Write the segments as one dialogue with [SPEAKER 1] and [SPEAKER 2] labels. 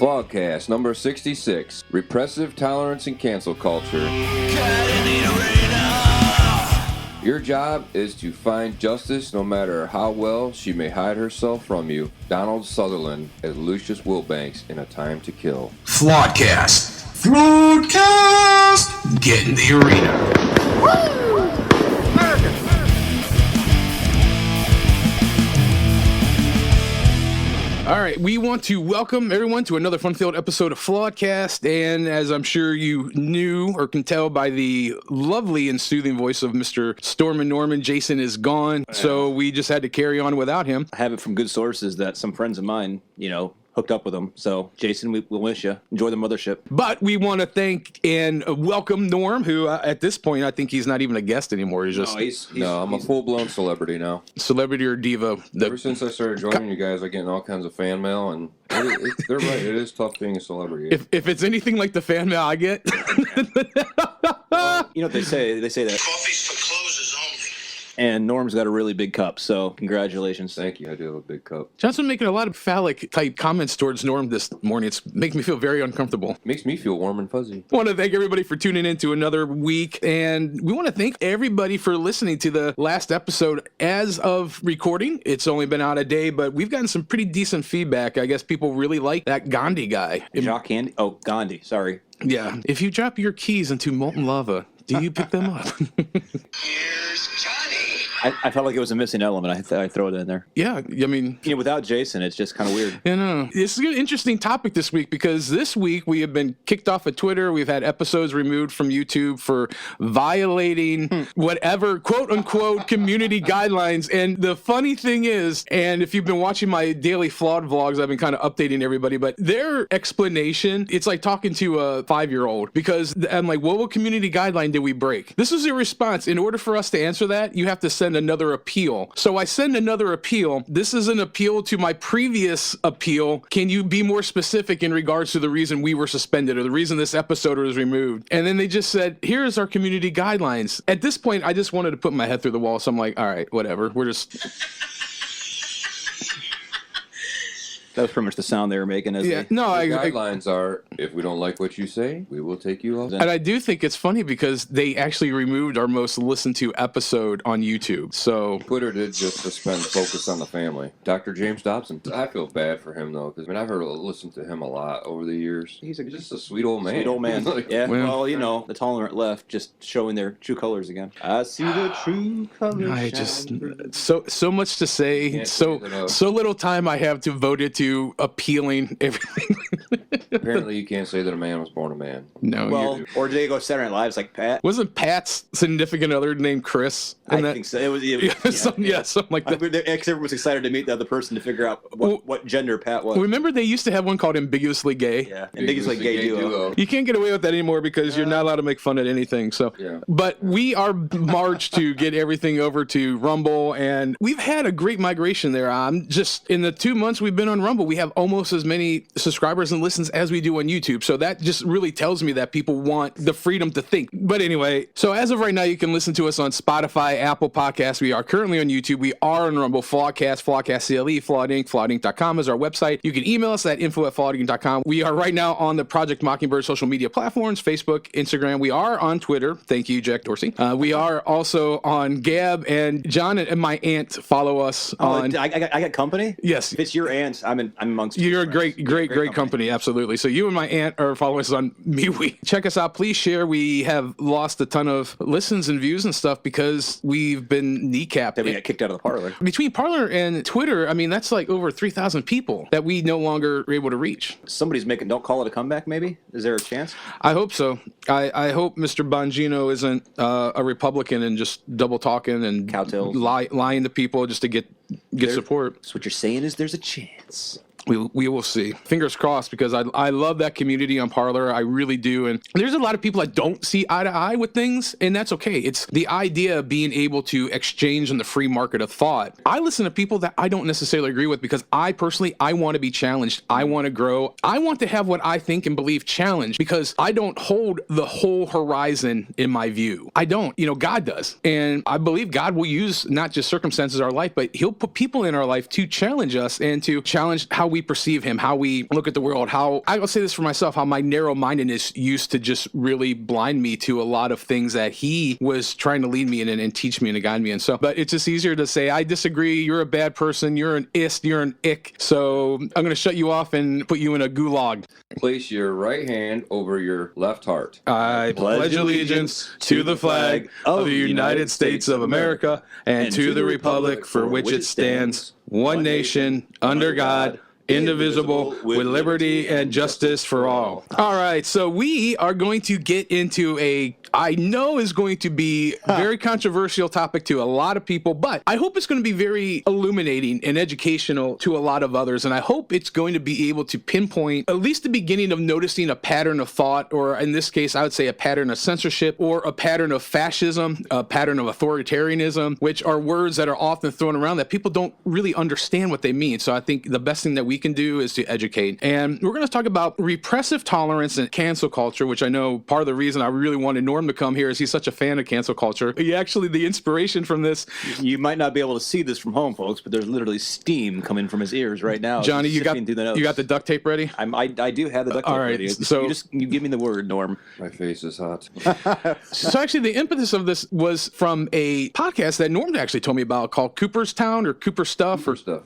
[SPEAKER 1] Flawedcast number 66, Repressive Tolerance and Cancel Culture. Your job is to find justice no matter how well she may hide herself from you. Donald Sutherland as Lucius Wilbanks in A Time to Kill.
[SPEAKER 2] Flawedcast. Flawedcast. Get in the arena. Woo!
[SPEAKER 3] All right, we want to welcome everyone to another fun-filled episode of Flawedcast, and as I'm sure you knew or can tell by the lovely and soothing voice of Mr. Stormin' Norman, Jason is gone, so we just had to carry on without him.
[SPEAKER 4] I have it from good sources that some friends of mine, hooked up with him. So, Jason, we'll miss you. Enjoy the mothership.
[SPEAKER 3] But we want to thank and welcome Norm, who at this point, I think he's not even a guest anymore. He's just...
[SPEAKER 1] I'm a full-blown celebrity now.
[SPEAKER 3] Celebrity or diva.
[SPEAKER 1] Ever since I started joining you guys, I'm getting all kinds of fan mail, and they're right. It is tough being a celebrity.
[SPEAKER 3] If it's anything like the fan mail I get...
[SPEAKER 4] You know what they say? They say that...
[SPEAKER 2] Coffee's for closers only.
[SPEAKER 4] And Norm's got a really big cup, so congratulations.
[SPEAKER 1] Thank you. I do have a big cup.
[SPEAKER 3] John's been making a lot of phallic-type comments towards Norm this morning. It's making me feel very uncomfortable.
[SPEAKER 1] Makes me feel warm and fuzzy.
[SPEAKER 3] I want to thank everybody for tuning in to another week, and we want to thank everybody for listening to the last episode. As of recording, it's only been out a day, but we've gotten some pretty decent feedback. I guess people really like that Gandhi guy.
[SPEAKER 4] Jacques Gandhi? Oh, Gandhi, sorry.
[SPEAKER 3] Yeah. If you drop your keys into molten lava, do you pick them up?
[SPEAKER 2] Here's Johnny.
[SPEAKER 4] I felt like it was a missing element. I throw it in there.
[SPEAKER 3] Yeah, I mean...
[SPEAKER 4] without Jason, it's just kind of weird.
[SPEAKER 3] This is an interesting topic this week because this week we have been kicked off of Twitter. We've had episodes removed from YouTube for violating whatever, quote-unquote, community guidelines. And the funny thing is, and if you've been watching my daily Flawed vlogs, I've been kind of updating everybody, but their explanation, it's like talking to a 5-year-old because I'm like, what community guideline did we break? This is their response. In order for us to answer that, you have to send another appeal. So I send another appeal. This is an appeal to my previous appeal. Can you be more specific in regards to the reason we were suspended or the reason this episode was removed? And then they just said, here's our community guidelines. At this point, I just wanted to put my head through the wall. So I'm like, all right, whatever. We're just...
[SPEAKER 4] That was pretty much the sound they were making.
[SPEAKER 1] Guidelines are, if we don't like what you say, we will take you off.
[SPEAKER 3] And I do think it's funny because they actually removed our most listened to episode on YouTube. So
[SPEAKER 1] Twitter did just suspend Focus on the Family. Dr. James Dobson. I feel bad for him, though, because I've listened to him a lot over the years. He's just a sweet old man.
[SPEAKER 4] Sweet old man. Yeah, well, the tolerant left just showing their true colors again. I see the true colors.
[SPEAKER 3] I just... So much to say. So little time I have to vote it to appealing everything.
[SPEAKER 1] Apparently you can't say that a man was born a man.
[SPEAKER 3] No.
[SPEAKER 4] Well, or did they go Saturday Night Live like Pat?
[SPEAKER 3] Wasn't Pat's significant other named Chris?
[SPEAKER 4] I think so. It was
[SPEAKER 3] something like that.
[SPEAKER 4] Everyone was excited to meet the other person to figure out what gender Pat was.
[SPEAKER 3] Remember they used to have one called Ambiguously Gay?
[SPEAKER 4] Yeah, Ambiguously Gay Duo.
[SPEAKER 3] You can't get away with that anymore because you're not allowed to make fun at anything. So, But we are marched to get everything over to Rumble, and we've had a great migration there. Just in the 2 months we've been on Rumble, we have almost as many subscribers and listens as we do on YouTube. So that just really tells me that people want the freedom to think. But anyway, so as of right now, you can listen to us on Spotify, Apple Podcasts. We are currently on YouTube. We are on Rumble, Flawedcast, Flawedcast CLE, Flawed Inc. Flawedinc.com is our website. You can email us at info@flawedinc.com. We are right now on the Project Mockingbird social media platforms, Facebook, Instagram. We are on Twitter. Thank you, Jack Dorsey. We are also on Gab, and John and my aunt follow us on...
[SPEAKER 4] I got company?
[SPEAKER 3] Yes.
[SPEAKER 4] If it's your aunt, I'm amongst you.
[SPEAKER 3] You're a great company, absolutely. So you and my aunt are following us on MeWe. Check us out. Please share. We have lost a ton of listens and views and stuff because we've been kneecapped.
[SPEAKER 4] That we got kicked out of the Parler.
[SPEAKER 3] Between Parler and Twitter, I mean, that's like over 3,000 people that we no longer are able to reach.
[SPEAKER 4] Somebody's don't call it a comeback, maybe? Is there a chance?
[SPEAKER 3] I hope so. I hope Mr. Bongino isn't a Republican and just double talking and lying to people just to get support.
[SPEAKER 4] So what you're saying is there's a chance.
[SPEAKER 3] We will see. Fingers crossed, because I love that community on Parler. I really do. And there's a lot of people that don't see eye to eye with things, and that's okay. It's the idea of being able to exchange in the free market of thought. I listen to people that I don't necessarily agree with because I want to be challenged. I want to grow. I want to have what I think and believe challenged because I don't hold the whole horizon in my view. I don't. God does. And I believe God will use not just circumstances of our life, but he'll put people in our life to challenge us and to challenge how we perceive him, how we look at the world, how, I will say this for myself, how my narrow-mindedness used to just really blind me to a lot of things that he was trying to lead me in and teach me and to guide me in. So, but it's just easier to say, I disagree, you're a bad person, you're an ist, you're an ick, so I'm going to shut you off and put you in a gulag.
[SPEAKER 1] Place your right hand over your left heart.
[SPEAKER 3] I pledge allegiance to the flag of the United States of America and to the republic for which it stands, one nation, under God, indivisible, with liberty and justice for all. All right, so we are going to get into I know is going to be a very controversial topic to a lot of people, but I hope it's going to be very illuminating and educational to a lot of others, and I hope it's going to be able to pinpoint at least the beginning of noticing a pattern of thought, or in this case, I would say a pattern of censorship, or a pattern of fascism, a pattern of authoritarianism, which are words that are often thrown around that people don't really understand what they mean. So I think the best thing that we can do is to educate. And we're going to talk about repressive tolerance and cancel culture, which I know part of the reason I really wanted Norm to come here is he's such a fan of cancel culture. He actually, the inspiration from this.
[SPEAKER 4] You might not be able to see this from home, folks, but there's literally steam coming from his ears right now.
[SPEAKER 3] Johnny, you got the duct tape ready?
[SPEAKER 4] I do have the duct tape ready.
[SPEAKER 3] So
[SPEAKER 4] you give me the word, Norm.
[SPEAKER 1] My face is hot.
[SPEAKER 3] So actually, the impetus of this was from a podcast that Norm actually told me about called Cooperstown or Cooper Stuff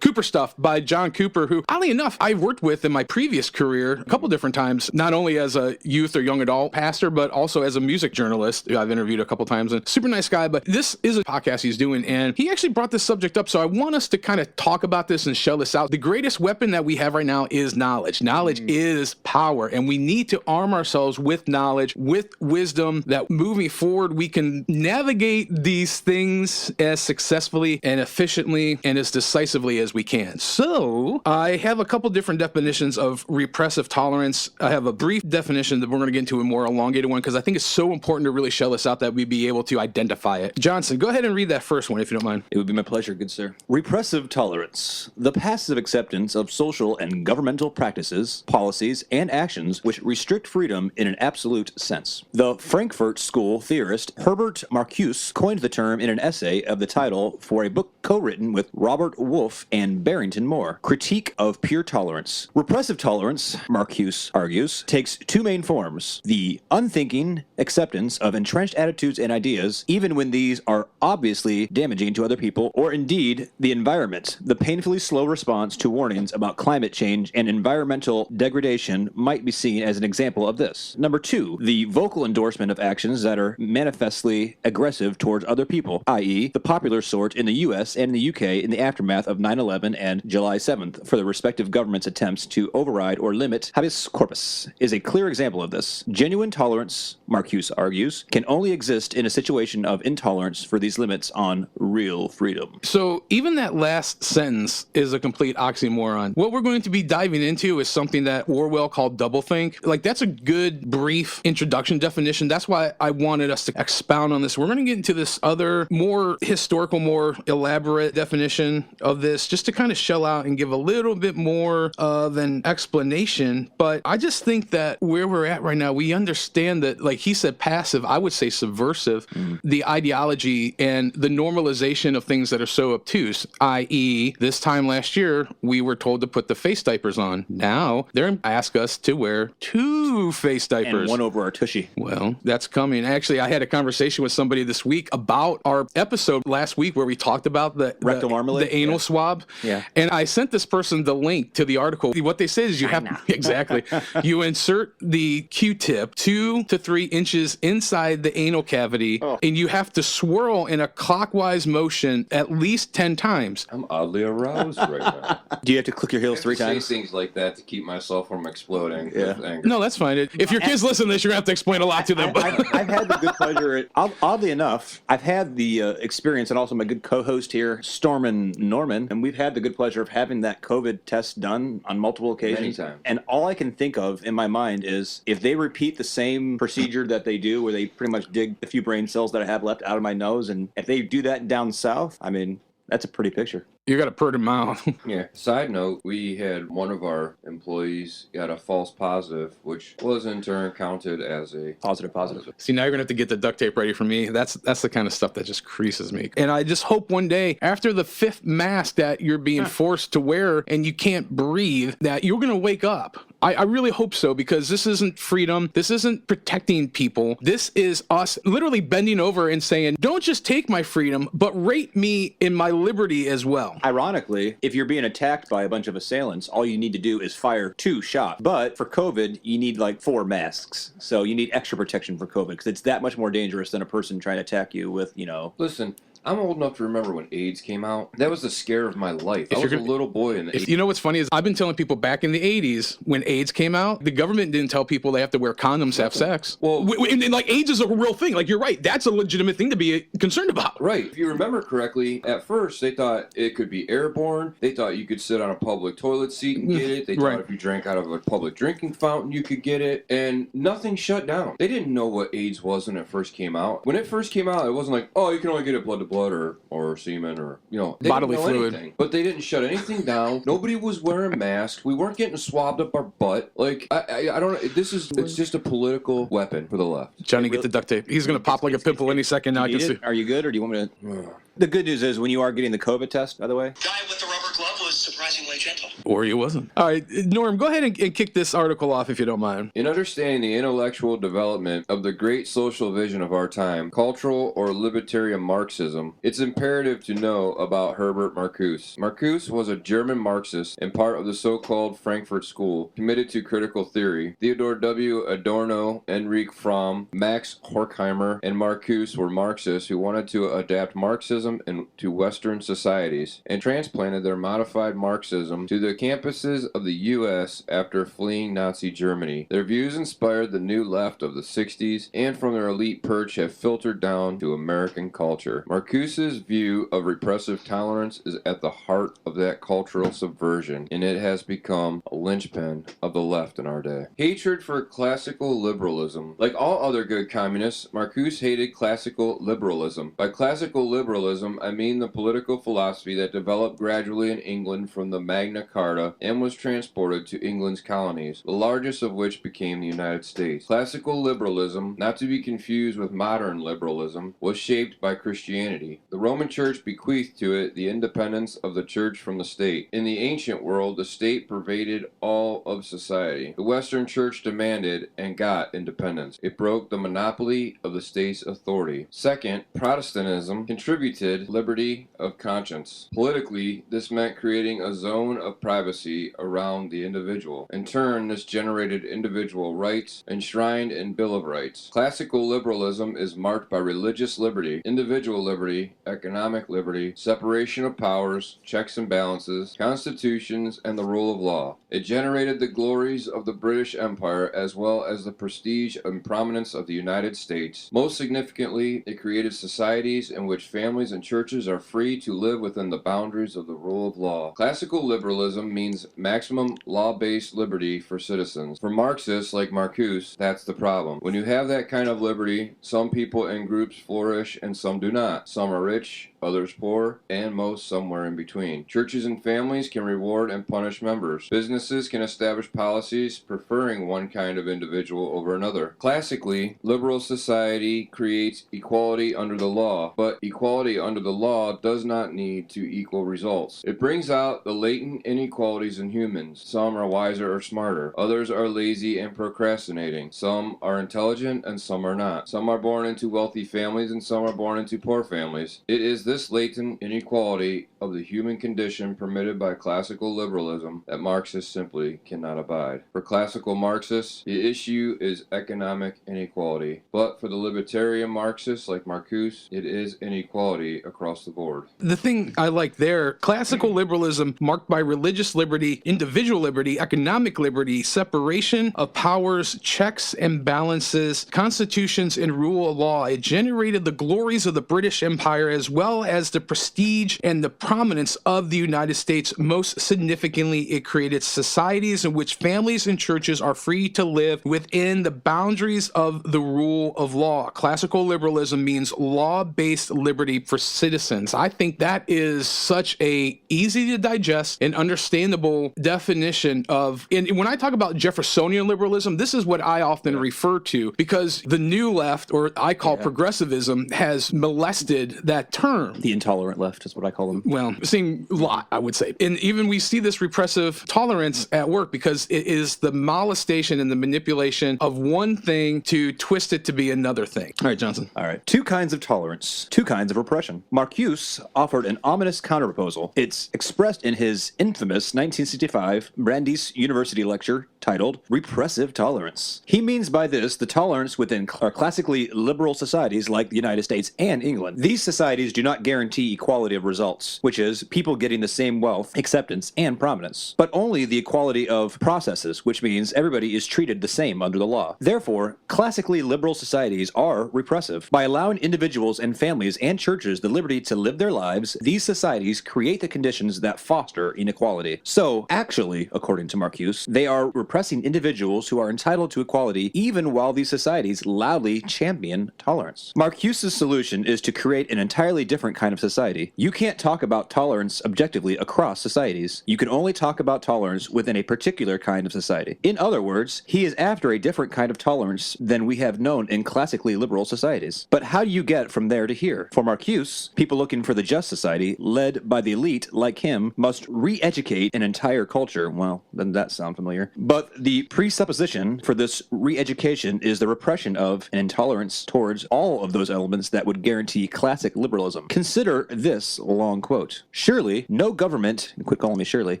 [SPEAKER 3] Cooper Stuff by John Cooper, who, oddly enough, I worked with in my previous career a couple different times, not only as a youth or young adult pastor, but also as a music journalist who I've interviewed a couple times. And super nice guy, but this is a podcast he's doing, and he actually brought this subject up. So I want us to kind of talk about this and shell this out. The greatest weapon that we have right now is knowledge. Knowledge is power, and we need to arm ourselves with knowledge, with wisdom, that moving forward we can navigate these things as successfully and efficiently and as decisively as we can. So I have a couple different definitions of repressive tolerance. I have a brief definition that we're going to get into a more elongated one because I think it's so important to really shell this out that we be able to identify it. Johnson, go ahead and read that first one if you don't mind.
[SPEAKER 4] It would be my pleasure, good sir. Repressive tolerance, the passive acceptance of social and governmental practices, policies, and actions which restrict freedom in an absolute sense. The Frankfurt School theorist Herbert Marcuse coined the term in an essay of the title for a book co-written with Robert Wolfe and Barrington Moore, Critique of Pure Tolerance. Repressive tolerance, Marcuse argues, takes two main forms: the unthinking acceptance of entrenched attitudes and ideas, even when these are obviously damaging to other people or indeed the environment. The painfully slow response to warnings about climate change and environmental degradation might be seen as an example of this. Number two, the vocal endorsement of actions that are manifestly aggressive towards other people, i.e., the popular sort in the US and the UK in the aftermath of 9/11 and July 7th for the respective government's attempts to override or limit habeas corpus, is a clear example of this. Genuine tolerance, Marcuse argues, can only exist in a situation of intolerance for these limits on real freedom.
[SPEAKER 3] So even that last sentence is a complete oxymoron. What we're going to be diving into is something that Orwell called doublethink. Like, that's a good brief introduction definition. That's why I wanted us to expound on this. We're going to get into this other more historical, more elaborate definition of this just to kind of shell out and give a little bit more of an explanation. But I just think that where we're at right now, we understand that, like he said, passive, I would say subversive, the ideology and the normalization of things that are so obtuse, i.e., this time last year, we were told to put the face diapers on. Now, they're ask us to wear 2 face diapers.
[SPEAKER 4] And one over our tushy.
[SPEAKER 3] Well, that's coming. Actually, I had a conversation with somebody this week about our episode last week where we talked about the
[SPEAKER 4] rectal marmalade,
[SPEAKER 3] the anal swab.
[SPEAKER 4] Yeah.
[SPEAKER 3] And I sent this person the link to the article. What they said is you have exactly. You insert the Q-tip 2 to 3 inches inside the anal cavity, and you have to swirl in a clockwise motion at least 10 times.
[SPEAKER 1] I'm oddly aroused right now.
[SPEAKER 4] Do you have to click your heels 3 times?
[SPEAKER 1] Say things like that to keep myself from exploding with anger.
[SPEAKER 3] No, that's fine. If your kids listen to this, you're going to have to explain a lot to them.
[SPEAKER 4] I've had the good pleasure, oddly enough, I've had the experience, and also my good co-host here, Stormin Norman, and we've had the good pleasure of having that COVID test done on multiple occasions.
[SPEAKER 1] Many times.
[SPEAKER 4] And all I can think of in my mind is if they repeat the same procedure that they do, where they pretty much dig a few brain cells that I have left out of my nose, and if they do that down south, I mean, That's a pretty picture.
[SPEAKER 3] You got a pretty mouth.
[SPEAKER 1] Yeah. Side note, we had one of our employees got a false positive, which was in turn counted as a
[SPEAKER 4] Positive.
[SPEAKER 3] See, now you're gonna have to get the duct tape ready for me. That's the kind of stuff that just creases me. And I just hope one day, after the 5th mask that you're being forced to wear and you can't breathe, that you're gonna wake up. I really hope so, because this isn't freedom. This isn't protecting people. This is us literally bending over and saying, don't just take my freedom, but rape me in my liberty as well.
[SPEAKER 4] Ironically, if you're being attacked by a bunch of assailants, all you need to do is fire 2 shots. But for COVID, you need like 4 masks. So you need extra protection for COVID, because it's that much more dangerous than a person trying to attack you with,
[SPEAKER 1] Listen, I'm old enough to remember when AIDS came out. That was the scare of my life. I was a little boy in the 80s.
[SPEAKER 3] You know what's funny is I've been telling people back in the 80s when AIDS came out, the government didn't tell people they have to wear condoms to have sex.
[SPEAKER 1] Well,
[SPEAKER 3] and like AIDS is a real thing. Like, you're right. That's a legitimate thing to be concerned about.
[SPEAKER 1] Right. If you remember correctly, at first they thought it could be airborne. They thought you could sit on a public toilet seat and get it. They thought if you drank out of a public drinking fountain, you could get it. And nothing shut down. They didn't know what AIDS was when it first came out. When it first came out, it wasn't like, oh, you can only get it blood to blood or semen or, they
[SPEAKER 3] bodily
[SPEAKER 1] didn't know
[SPEAKER 3] fluid.
[SPEAKER 1] anything. But they didn't shut anything down. Nobody was wearing masks. We weren't getting swabbed up our butt. Like, I don't know. It's just a political weapon for the left.
[SPEAKER 3] Johnny, get the duct tape. He's going to pop like a pimple any second now. I can see.
[SPEAKER 4] Are you good, or do you want me to? The good news is when you are getting the COVID test, by the way.
[SPEAKER 2] Guy with the rubber glove was surprisingly gentle.
[SPEAKER 3] Or he wasn't. All right, Norm, go ahead and kick this article off if you don't mind.
[SPEAKER 1] In understanding the intellectual development of the great social vision of our time, cultural or libertarian Marxism, it's imperative to know about Herbert Marcuse. Marcuse was a German Marxist and part of the so-called Frankfurt School, committed to critical theory. Theodor W. Adorno, Enrique Fromm, Max Horkheimer, and Marcuse were Marxists who wanted to adapt Marxism into Western societies and transplanted their modified Marxism to the campuses of the U.S. after fleeing Nazi Germany. Their views inspired the new left of the 60s and from their elite perch have filtered down to American culture. Marcuse's view of repressive tolerance is at the heart of that cultural subversion, and it has become a linchpin of the left in our day. Hatred for classical liberalism. Like all other good communists, Marcuse hated classical liberalism. By classical liberalism, I mean the political philosophy that developed gradually in England from the Magna Carta and was transported to England's colonies, the largest of which became the United States. Classical liberalism, not to be confused with modern liberalism, was shaped by Christianity. The Roman Church bequeathed to it the independence of the church from the state. In the ancient world, the state pervaded all of society. The Western Church demanded and got independence. It broke the monopoly of the state's authority. Second, Protestantism contributed liberty of conscience. Politically, this meant creating a zone of privacy around the individual. In turn, this generated individual rights enshrined in Bill of Rights. Classical liberalism is marked by religious liberty, individual liberty, economic liberty, separation of powers, checks and balances, constitutions, and the rule of law. It generated the glories of the British Empire as well as the prestige and prominence of the United States. Most significantly, it created societies in which families and churches are free to live within the boundaries of the rule of law. Classical liberalism means maximum law-based liberty for citizens. For Marxists like Marcuse, that's the problem. When you have that kind of liberty, some people and groups flourish and some do not. Some are rich, others poor, and most somewhere in between. Churches and families can reward and punish members. Businesses can establish policies preferring one kind of individual over another. Classically, liberal society creates equality under the law, but equality under the law does not need to equal results. It brings out the latent inequalities in humans. Some are wiser or smarter. Others are lazy and procrastinating. Some are intelligent and some are not. Some are born into wealthy families and some are born into poor families. It is this latent inequality of the human condition permitted by classical liberalism that Marxists simply cannot abide. For classical Marxists, the issue is economic inequality, but for the libertarian Marxists like Marcuse, it is inequality across the board.
[SPEAKER 3] The thing I like there, classical liberalism marked by religious liberty, individual liberty, economic liberty, separation of powers, checks and balances, constitutions, and rule of law. It generated the glories of the British Empire as well as the prestige and the prominence of the United States. Most significantly, it created societies in which families and churches are free to live within the boundaries of the rule of law. Classical liberalism means law-based liberty for citizens. I think that is such a easy to digest and understandable definition of, and when I talk about Jeffersonian liberalism, this is what I often refer to, because the new left, or I call progressivism, has molested that term.
[SPEAKER 4] The intolerant left is what I call them.
[SPEAKER 3] Well, same lot, I would say. And even we see this repressive tolerance at work because it is the molestation and the manipulation of one thing to twist it to be another thing. All right, Johnson.
[SPEAKER 4] All right. Two kinds of tolerance, two kinds of repression. Marcuse offered an ominous counterproposal. It's expressed in his infamous 1965 Brandeis University lecture titled Repressive Tolerance. He means by this the tolerance within classically liberal societies like the United States and England. These societies do not guarantee equality of results, which is people getting the same wealth, acceptance, and prominence, but only the equality of processes, which means everybody is treated the same under the law. Therefore, classically liberal societies are repressive. By allowing individuals and families and churches the liberty to live their lives, these societies create the conditions that foster inequality. So, actually, according to Marcuse, they are repressing individuals who are entitled to equality even while these societies loudly champion tolerance. Marcuse's solution is to create an entirely different kind of society. You can't talk about tolerance objectively across societies. You can only talk about tolerance within a particular kind of society. In other words, he is after a different kind of tolerance than we have known in classically liberal societies. But how do you get from there to here? For Marcuse, people looking for the just society, led by the elite like him, must re-educate an entire culture. Well, doesn't that sound familiar? But the presupposition for this re-education is the repression of an intolerance towards all of those elements that would guarantee classic liberalism. Consider this long quote. Surely, no government, quit calling me Shirley,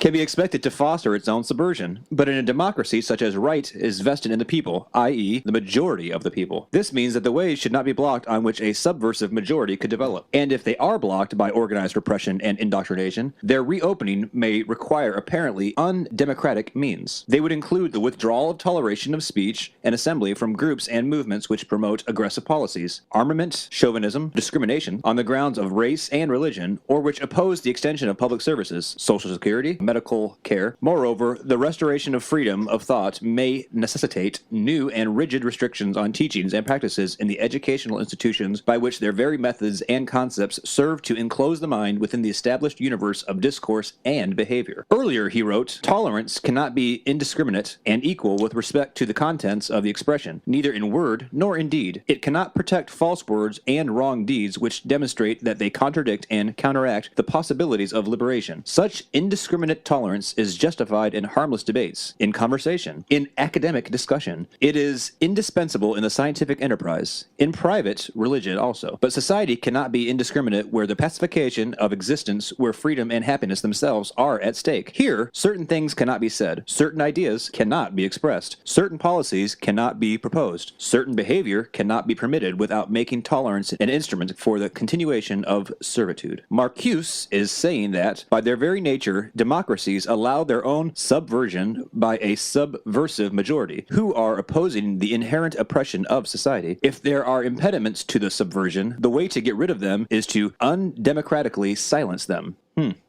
[SPEAKER 4] can be expected to foster its own subversion. But in a democracy such as right is vested in the people, i.e. the majority of the people. This means that the ways should not be blocked on which a subversive majority could develop. And if they are blocked by organized repression and indoctrination, their reopening may require apparently undemocratic means. They would include the withdrawal of toleration of speech and assembly from groups and movements which promote aggressive policies, armament, chauvinism, discrimination on the grounds of race and religion, or which oppose the extension of public services, social security, medical care. Moreover, the restoration of freedom of thought may necessitate new and rigid restrictions on teachings and practices in the educational institutions by which their very methods and concepts serve to enclose the mind within the established universe of discourse and behavior. Earlier, he wrote, tolerance cannot be indiscriminate and equal with respect to the contents of the expression, neither in word nor in deed. It cannot protect false words and wrong deeds which demonstrate that they contradict and counteract the possibilities of liberation. Such indiscriminate tolerance is justified in harmless debates, in conversation, in academic discussion. It is indispensable in the scientific enterprise, in private religion also. But society cannot be indiscriminate where the pacification of existence, where freedom and happiness themselves are at stake. Here, certain things cannot be said, certain ideas cannot be expressed, certain policies cannot be proposed, certain behavior cannot be permitted without making tolerance an instrument for the continuation of servitude. Marcuse is saying that, by their very nature, democracies allow their own subversion by a subversive majority, who are opposing the inherent oppression of society. If there are impediments to the subversion, the way to get rid of them is to undemocratically silence them.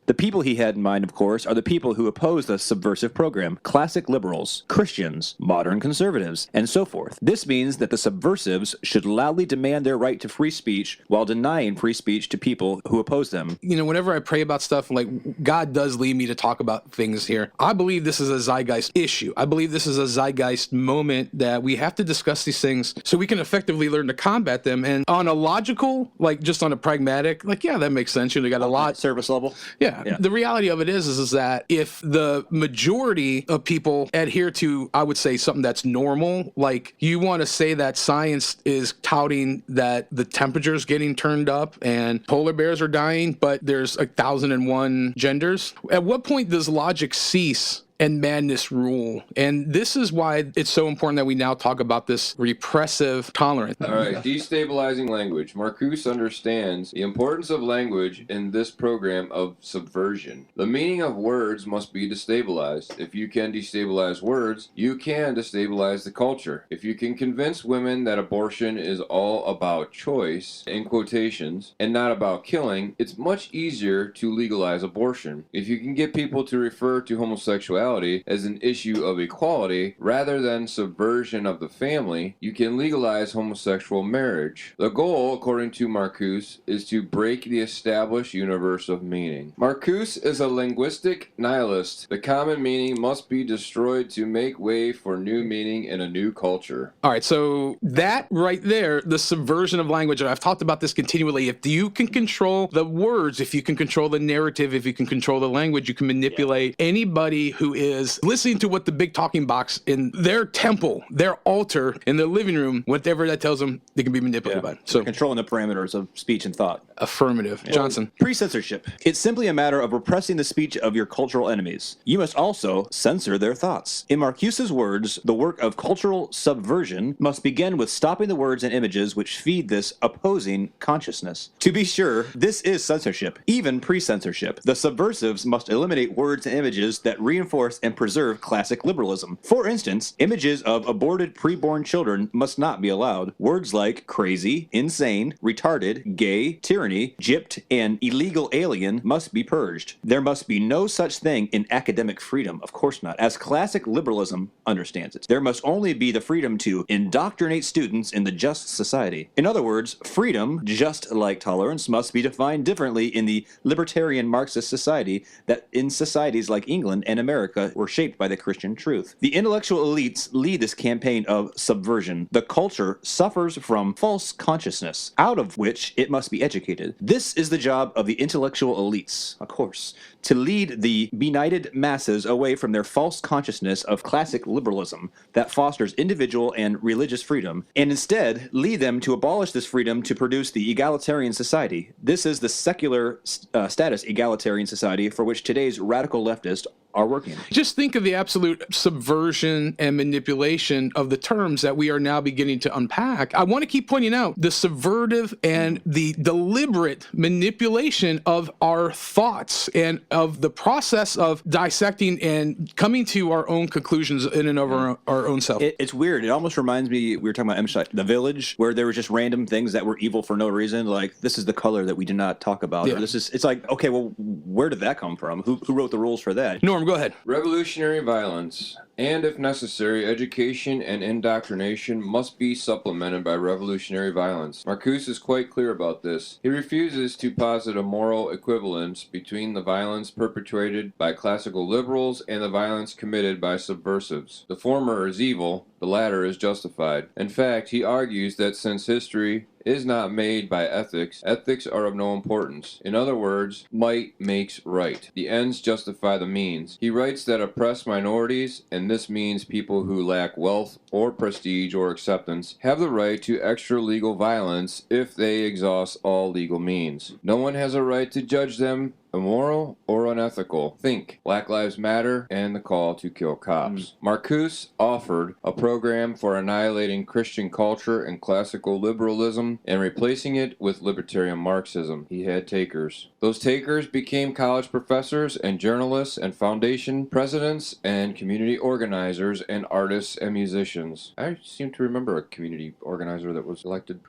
[SPEAKER 4] The people he had in mind, of course, are the people who oppose the subversive program, classic liberals, Christians, modern conservatives, and so forth. This means that the subversives should loudly demand their right to free speech while denying free speech to people who oppose them.
[SPEAKER 3] You know, whenever I pray about stuff, like, God does lead me to talk about things here. I believe this is a zeitgeist issue. I believe this is a zeitgeist moment that we have to discuss these things so we can effectively learn to combat them. And on a logical, like just on a pragmatic, like, yeah, that makes sense. You know, you got a lot.
[SPEAKER 4] Service level?
[SPEAKER 3] Yeah. The reality of it is that if the majority of people adhere to, I would say, something that's normal, like you want to say that science is touting that the temperature is getting turned up and polar bears are dying, but there's 1,001 genders. At what point does logic cease and madness rule. And this is why it's so important that we now talk about this repressive tolerance.
[SPEAKER 1] All right, destabilizing language. Marcuse understands the importance of language in this program of subversion. The meaning of words must be destabilized. If you can destabilize words, you can destabilize the culture. If you can convince women that abortion is all about choice, in quotations, and not about killing, it's much easier to legalize abortion. If you can get people to refer to homosexuality as an issue of equality rather than subversion of the family, you can legalize homosexual marriage. The goal, according to Marcuse, is to break the established universe of meaning. Marcuse is a linguistic nihilist. The common meaning must be destroyed to make way for new meaning in a new culture.
[SPEAKER 3] All right, so that right there, the subversion of language, and I've talked about this continually. If you can control the words, if you can control the narrative, if you can control the language, you can manipulate anybody who is listening to what the big talking box in their temple, their altar, in their living room, whatever that tells them, they can be manipulated by. So
[SPEAKER 4] controlling the parameters of speech and thought.
[SPEAKER 3] Affirmative. Johnson.
[SPEAKER 4] Precensorship. It's simply a matter of repressing the speech of your cultural enemies. You must also censor their thoughts. In Marcuse's words, the work of cultural subversion must begin with stopping the words and images which feed this opposing consciousness. To be sure, this is censorship, even pre-censorship. The subversives must eliminate words and images that reinforce and preserve classic liberalism. For instance, images of aborted preborn children must not be allowed. Words like crazy, insane, retarded, gay, tyranny, gypped, and illegal alien must be purged. There must be no such thing in academic freedom, of course not, as classic liberalism understands it. There must only be the freedom to indoctrinate students in the just society. In other words, freedom, just like tolerance, must be defined differently in the libertarian Marxist society that in societies like England and America were shaped by the Christian truth. The intellectual elites lead this campaign of subversion. The culture suffers from false consciousness, out of which it must be educated. This is the job of the intellectual elites, of course, to lead the benighted masses away from their false consciousness of classic liberalism that fosters individual and religious freedom, and instead lead them to abolish this freedom to produce the egalitarian society. This is the secular status egalitarian society for which today's radical leftists are working.
[SPEAKER 3] Just think of the absolute subversion and manipulation of the terms that we are now beginning to unpack. I want to keep pointing out the subvertive and the deliberate manipulation of our thoughts and of the process of dissecting and coming to our own conclusions in and of our own self.
[SPEAKER 4] It's weird. It almost reminds me, we were talking about The Village, where there were just random things that were evil for no reason, like this is the color that we did not talk about.
[SPEAKER 3] Yeah.
[SPEAKER 4] Or it's like, okay, well, where did that come from? Who wrote the rules for that?
[SPEAKER 3] Norm, go ahead.
[SPEAKER 1] Revolutionary violence, and if necessary, education and indoctrination must be supplemented by revolutionary violence. Marcuse is quite clear about this. He refuses to posit a moral equivalence between the violence perpetrated by classical liberals and the violence committed by subversives. The former is evil, the latter is justified. In fact, he argues that since history is not made by ethics, ethics are of no importance. In other words, might makes right. The ends justify the means. He writes that oppressed minorities, and this means people who lack wealth or prestige or acceptance, have the right to extra-legal violence if they exhaust all legal means. No one has a right to judge them immoral or unethical. Think Black Lives Matter and the call to kill cops. Marcuse offered a program for annihilating Christian culture and classical liberalism and replacing it with libertarian Marxism. He had takers. Those takers became college professors and journalists and foundation presidents and community organizers and artists and musicians. I seem to remember a community organizer that was elected.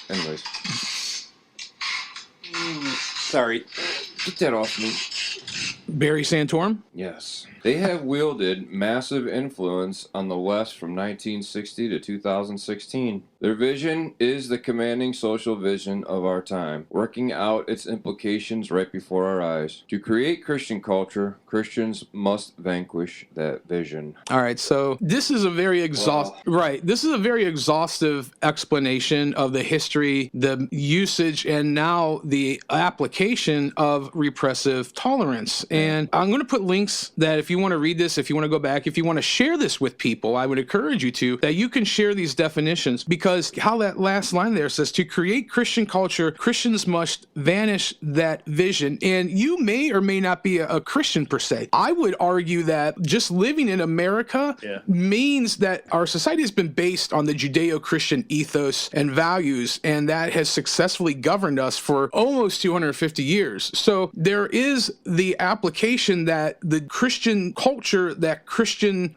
[SPEAKER 1] Anyways.
[SPEAKER 4] Sorry.
[SPEAKER 1] Get that off me.
[SPEAKER 3] Barry Santorum?
[SPEAKER 1] Yes. They have wielded massive influence on the West from 1960 to 2016. Their vision is the commanding social vision of our time, working out its implications right before our eyes. To create Christian culture, Christians must vanquish that vision.
[SPEAKER 3] All right, so this is a very This is a very exhaustive explanation of the history, the usage, and now the application of repressive tolerance. And I'm going to put links that if you want to read this, if you want to go back, if you want to share this with people, I would encourage you to, that you can share these definitions, because how that last line there says, to create Christian culture, Christians must vanish that vision. And you may or may not be a Christian per se. I would argue that just living in America means that our society has been based on the Judeo-Christian ethos and values, and that has successfully governed us for almost 250 years. So there is the application that the Christian culture, that Christian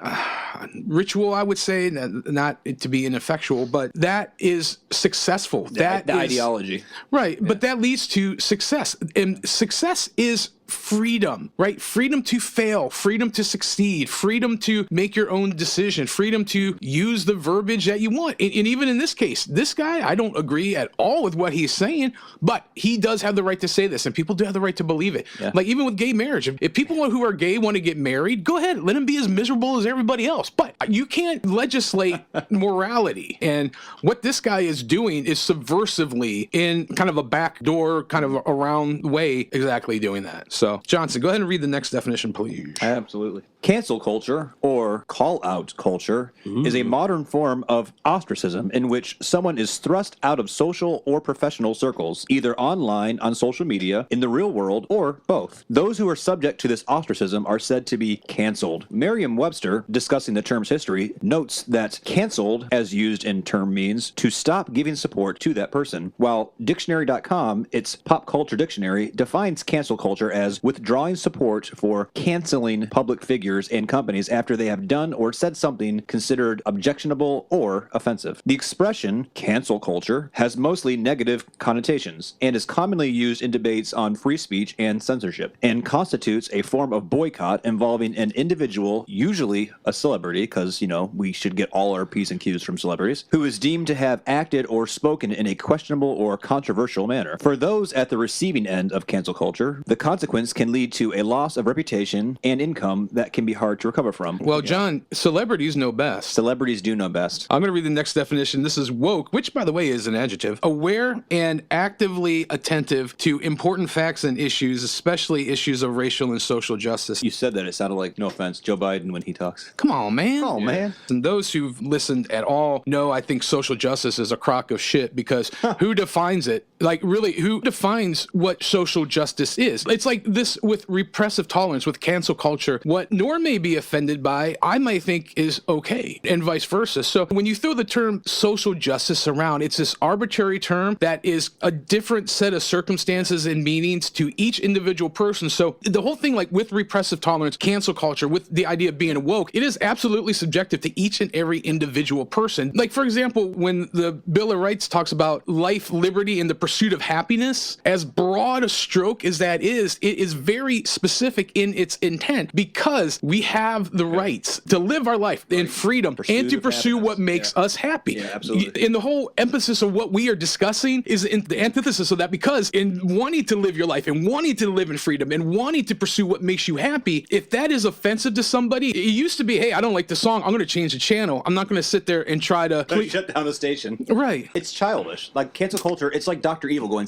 [SPEAKER 3] ritual, I would say, not to be ineffectual, but that is successful. That
[SPEAKER 4] the
[SPEAKER 3] is,
[SPEAKER 4] ideology.
[SPEAKER 3] Right, but that leads to success. And success is freedom, right? Freedom to fail, freedom to succeed, freedom to make your own decision, freedom to use the verbiage that you want. And even in this case, this guy, I don't agree at all with what he's saying, but he does have the right to say this, and people do have the right to believe it. Yeah. Like even with gay marriage, if people who are gay want to get married, go ahead, let them be as miserable as everybody else. But you can't legislate morality. And what this guy is doing is subversively, in kind of a backdoor, kind of around way, exactly doing that. So, Johnson, go ahead and read the next definition, please.
[SPEAKER 4] Absolutely. Cancel culture, or call-out culture, is a modern form of ostracism in which someone is thrust out of social or professional circles, either online, on social media, in the real world, or both. Those who are subject to this ostracism are said to be canceled. Merriam-Webster, discussing the term's history, notes that canceled, as used in term, means to stop giving support to that person, while dictionary.com, its pop culture dictionary, defines cancel culture as withdrawing support for canceling public figures and companies after they have done or said something considered objectionable or offensive. The expression cancel culture has mostly negative connotations and is commonly used in debates on free speech and censorship, and constitutes a form of boycott involving an individual, usually a celebrity, because, you know, we should get all our P's and Q's from celebrities, who is deemed to have acted or spoken in a questionable or controversial manner. For those at the receiving end of cancel culture, the consequence can lead to a loss of reputation and income that can be hard to recover from.
[SPEAKER 3] Well, John, celebrities know best.
[SPEAKER 4] Celebrities do know best.
[SPEAKER 3] I'm going to read the next definition. This is woke, which, by the way, is an adjective. Aware and actively attentive to important facts and issues, especially issues of racial and social justice.
[SPEAKER 4] You said that. It sounded like, no offense, Joe Biden when he talks.
[SPEAKER 3] Come on, man.
[SPEAKER 4] Oh, man.
[SPEAKER 3] And those who've listened at all know I think social justice is a crock of shit, because who defines it? Like, really, who defines what social justice is? It's like this with repressive tolerance, with cancel culture. What Norm may be offended by, I might think is okay, and vice versa. So when you throw the term social justice around, it's this arbitrary term that is a different set of circumstances and meanings to each individual person. So the whole thing, like with repressive tolerance, cancel culture, with the idea of being woke, it is absolutely subjective to each and every individual person. Like, for example, when the Bill of Rights talks about life, liberty, and the pursuit of happiness, as broad a stroke as that is, it is very specific in its intent, because we have the rights to live our life in freedom and to pursue what makes us happy.
[SPEAKER 4] Yeah, absolutely.
[SPEAKER 3] And the whole emphasis of what we are discussing is in the antithesis of that, because in wanting to live your life and wanting to live in freedom and wanting to pursue what makes you happy, if that is offensive to somebody, it used to be, hey, I don't like the song, I'm going to change the channel. I'm not going to sit there and try to
[SPEAKER 4] shut down the station.
[SPEAKER 3] Right.
[SPEAKER 4] It's childish. Like cancel culture, it's like Dr. Evil going...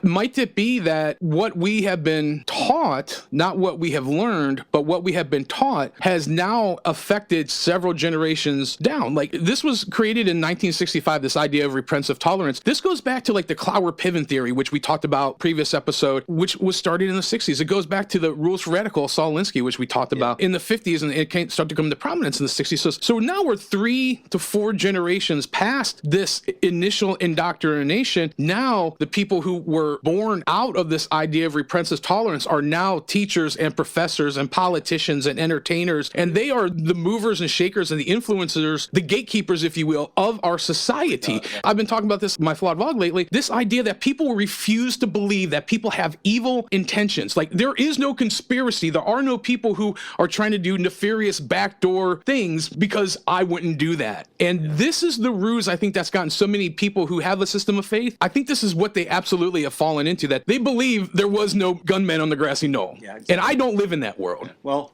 [SPEAKER 3] Might it be that what we have been taught, not what we have learned, but what we have been taught, has now affected several generations down? Like, this was created in 1965, this idea of repressive tolerance. This goes back to like the Clower-Piven theory, which we talked about previous episode, which was started in the 60s. It goes back to the rules for radical, Saul Alinsky, which we talked about in the 50s, and it started to come to prominence in the 60s. So now we're 3 to 4 generations past this initial indoctrination. Now the people who were born out of this idea of repressive tolerance are now teachers and professors and politicians and entertainers, and they are the movers and shakers and the influencers, the gatekeepers, if you will, of our society. I've been talking about this in my Flawed Vlog lately, this idea that people refuse to believe that people have evil intentions. Like, there is no conspiracy. There are no people who are trying to do nefarious backdoor things, because I wouldn't do that. And this is the ruse, I think, that's gotten so many people who have a system of faith. I think this is what they absolutely have fallen into, that they believe there was no gunman on the grassy knoll. Yeah, exactly. And I don't live in that world.
[SPEAKER 4] Well,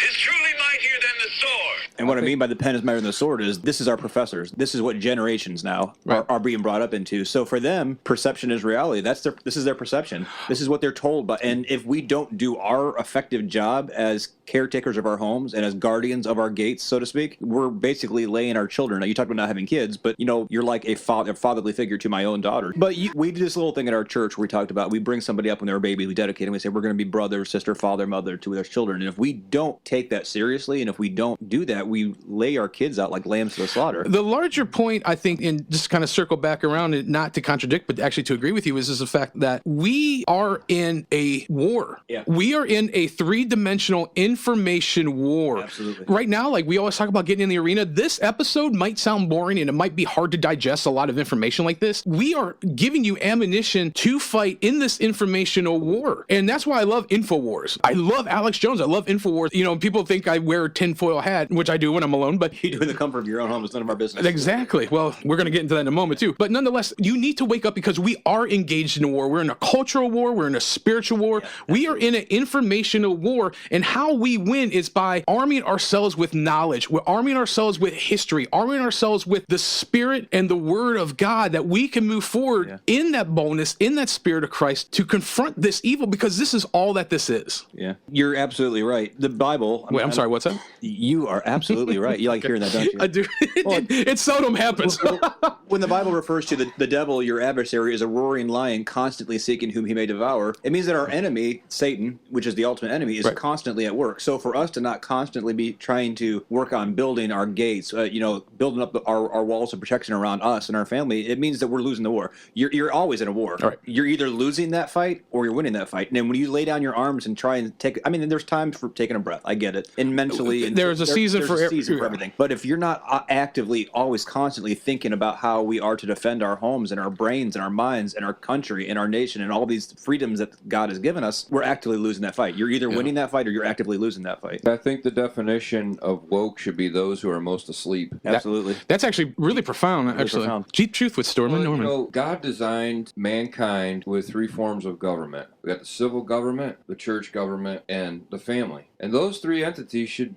[SPEAKER 2] Is truly mightier than the sword.
[SPEAKER 4] And what I mean by the pen is better than the sword is this is our professors. This is what generations now are being brought up into. So for them, perception is reality. This is their perception. This is what they're told. And if we don't do our effective job as caretakers of our homes and as guardians of our gates, so to speak, we're basically laying our children. Now, you talked about not having kids, but you're like a fatherly figure to my own daughter. But we did this little thing at our church where we talked about we bring somebody up when they're a baby, we dedicate them, we say we're going to be brother, sister, father, mother to their children. And if we don't take that seriously, and if we don't do that, we lay our kids out like lambs to the slaughter.
[SPEAKER 3] The larger point, I think, and just kind of circle back around and not to contradict, but actually to agree with you, is the fact that we are in a war.
[SPEAKER 4] Yeah.
[SPEAKER 3] We are in a three-dimensional information war.
[SPEAKER 4] Absolutely.
[SPEAKER 3] Right now, like we always talk about getting in the arena, this episode might sound boring and it might be hard to digest a lot of information like this. We are giving you ammunition to fight in this informational war. And that's why I love InfoWars. I love Alex Jones. I love InfoWars. People think I wear a tinfoil hat, which I do when I'm alone, but
[SPEAKER 4] You do in the comfort of your own home is none of our business.
[SPEAKER 3] exactly. Well, we're going to get into that in a moment too. But nonetheless, you need to wake up because we are engaged in a war. We're in a cultural war. We're in a spiritual war. We are in an informational war. And how we win is by arming ourselves with knowledge. We're arming ourselves with history, arming ourselves with the spirit and the word of God that we can move forward in that boldness, in that spirit of Christ to confront this evil, because this is all that this is.
[SPEAKER 4] Yeah, you're absolutely right. The Bible.
[SPEAKER 3] Wait, I'm sorry, what's that?
[SPEAKER 4] You are absolutely right. You like hearing that, don't you?
[SPEAKER 3] I do. It seldom happens.
[SPEAKER 4] When the Bible refers to the devil, your adversary, is a roaring lion constantly seeking whom he may devour, it means that our enemy, Satan, which is the ultimate enemy, is constantly at work. So for us to not constantly be trying to work on building our gates, building up our walls of protection around us and our family, it means that we're losing the war. You're always in a war.
[SPEAKER 3] Right.
[SPEAKER 4] You're either losing that fight or you're winning that fight. And then when you lay down your arms and try and take, there's times for taking a breath. I get it. And mentally,
[SPEAKER 3] there's a season for
[SPEAKER 4] everything. But if you're not actively, always, constantly thinking about how we are to defend our homes and our brains and our minds and our country and our nation and all these freedoms that God has given us, we're actively losing that fight. You're either winning that fight or you're actively losing that fight.
[SPEAKER 1] I think the definition of woke should be those who are most asleep.
[SPEAKER 4] Absolutely.
[SPEAKER 3] That's actually really profound, actually.
[SPEAKER 4] profound.
[SPEAKER 3] Deep truth with Stormin Norman.
[SPEAKER 1] God designed mankind with three forms of government. We got the civil government, the church government, and the family. And those three entities should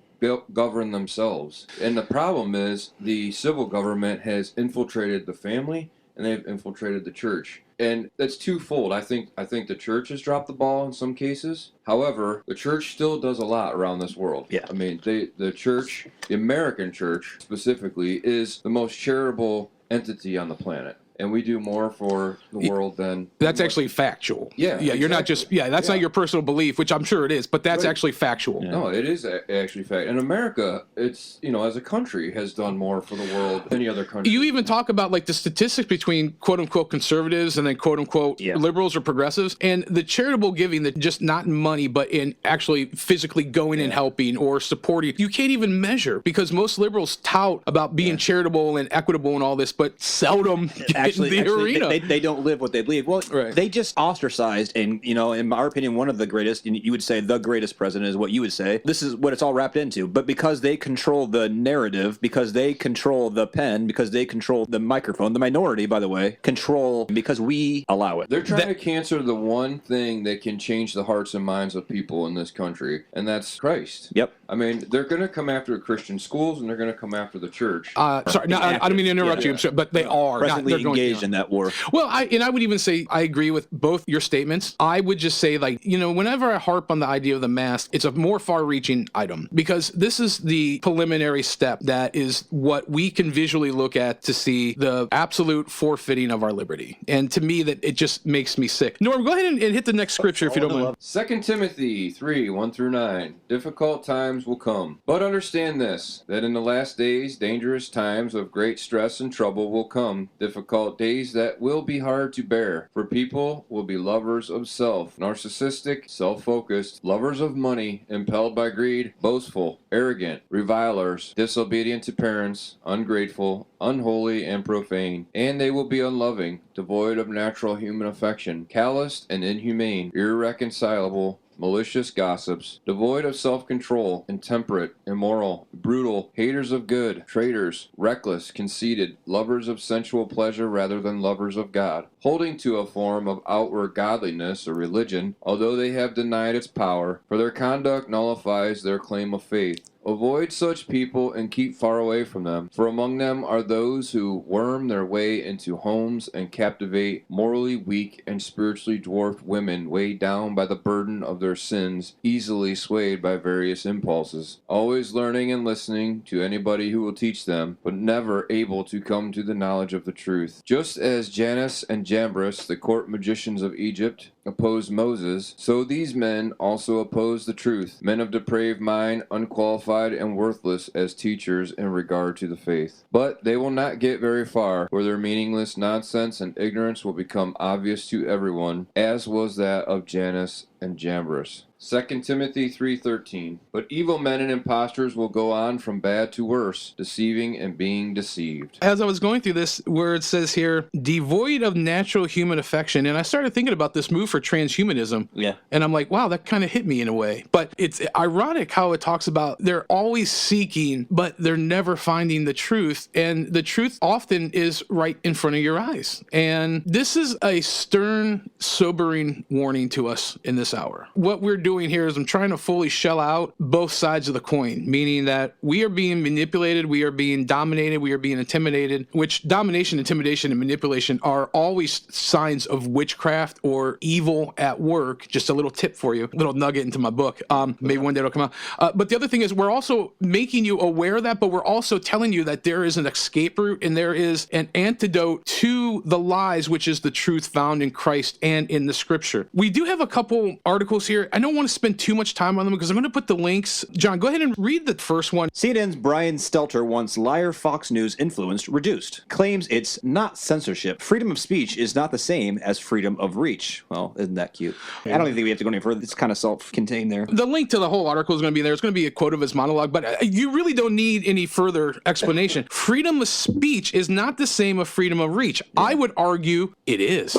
[SPEAKER 1] govern themselves. And the problem is the civil government has infiltrated the family and they've infiltrated the church. And that's twofold. I think the church has dropped the ball in some cases. However, the church still does a lot around this world.
[SPEAKER 4] Yeah.
[SPEAKER 1] The church, the American church specifically, is the most charitable entity on the planet. And we do more for the world than...
[SPEAKER 3] That's actually factual.
[SPEAKER 1] Yeah.
[SPEAKER 3] Yeah,
[SPEAKER 1] exactly.
[SPEAKER 3] you're not just... Yeah, that's not your personal belief, which I'm sure it is, but that's actually factual.
[SPEAKER 1] Yeah. No, it is actually fact. And America, it's, as a country, has done more for the world than any other country.
[SPEAKER 3] You even talk about like the statistics between quote-unquote conservatives and then quote-unquote liberals or progressives, and the charitable giving that just not in money, but in actually physically going and helping or supporting. You can't even measure because most liberals tout about being charitable and equitable and all this, but seldom
[SPEAKER 4] Actually,
[SPEAKER 3] arena.
[SPEAKER 4] They don't live what they believe. Well, they just ostracized, and in my opinion, one of the greatest, and you would say the greatest president is what you would say. This is what it's all wrapped into. But because they control the narrative, because they control the pen, because they control the microphone, the minority, by the way, control because we allow it.
[SPEAKER 1] They're trying to cancel the one thing that can change the hearts and minds of people in this country, and that's Christ.
[SPEAKER 4] Yep.
[SPEAKER 1] They're going to come after Christian schools, and they're going to come after the church.
[SPEAKER 3] Sorry, no, I don't mean to interrupt you, but they are.
[SPEAKER 4] Presently engaged in that war.
[SPEAKER 3] Well, I would even say I agree with both your statements. I would just say, whenever I harp on the idea of the mask, it's a more far-reaching item because this is the preliminary step that is what we can visually look at to see the absolute forfeiting of our liberty. And to me, that it just makes me sick. Norm, go ahead and hit the next scripture if you don't mind.
[SPEAKER 1] 2 Timothy 3, 1-9. Difficult times will come. But understand this, that in the last days, dangerous times of great stress and trouble will come. Difficult days that will be hard to bear. For people will be lovers of self, narcissistic, self-focused, lovers of money, impelled by greed, boastful, arrogant, revilers, disobedient to parents, ungrateful, unholy, and profane. And they will be unloving, devoid of natural human affection, calloused and inhumane, irreconcilable, malicious gossips, devoid of self-control, intemperate, immoral, brutal, haters of good, traitors, reckless, conceited, lovers of sensual pleasure rather than lovers of God, holding to a form of outward godliness or religion, although they have denied its power, for their conduct nullifies their claim of faith. Avoid such people and keep far away from them, for among them are those who worm their way into homes and captivate morally weak and spiritually dwarfed women weighed down by the burden of their sins, easily swayed by various impulses, always learning and listening to anybody who will teach them, but never able to come to the knowledge of the truth. Just as Jannes and Jambres, the court magicians of Egypt, opposed Moses, so these men also oppose the truth, men of depraved mind, unqualified and worthless as teachers in regard to the faith. But they will not get very far, for their meaningless nonsense and ignorance will become obvious to everyone, as was that of Jannes and Jambres. 2 Timothy 3:13. But evil men and impostors will go on from bad to worse, deceiving and being deceived.
[SPEAKER 3] As I was going through this, where it says here, devoid of natural human affection, and I started thinking about this move for transhumanism.
[SPEAKER 4] Yeah.
[SPEAKER 3] And I'm like, wow, that kind of hit me in a way. But it's ironic how it talks about they're always seeking, but they're never finding the truth. And the truth often is right in front of your eyes. And this is a stern, sobering warning to us in this hour. What we're doing here is I'm trying to fully shell out both sides of the coin, meaning that we are being manipulated, we are being dominated, we are being intimidated, which domination, intimidation, and manipulation are always signs of witchcraft or evil at work. Just a little tip for you, a little nugget into my book. Maybe one day it'll come out. But the other thing is we're also making you aware of that, but we're also telling you that there is an escape route and there is an antidote to the lies, which is the truth found in Christ and in the scripture. We do have a couple articles here. I don't want to spend too much time on them because I'm going to put the links. John, go ahead and read the first one.
[SPEAKER 4] CNN's Brian Stelter wants liar Fox News influence reduced. Claims it's not censorship. Freedom of speech is not the same as freedom of reach. Well, isn't that cute? I don't even think we have to go any further. It's kind of self-contained there.
[SPEAKER 3] The link to the whole article is going to be there. It's going to be a quote of his monologue, but you really don't need any further explanation. Freedom of speech is not the same as freedom of reach. Yeah. I would argue it is.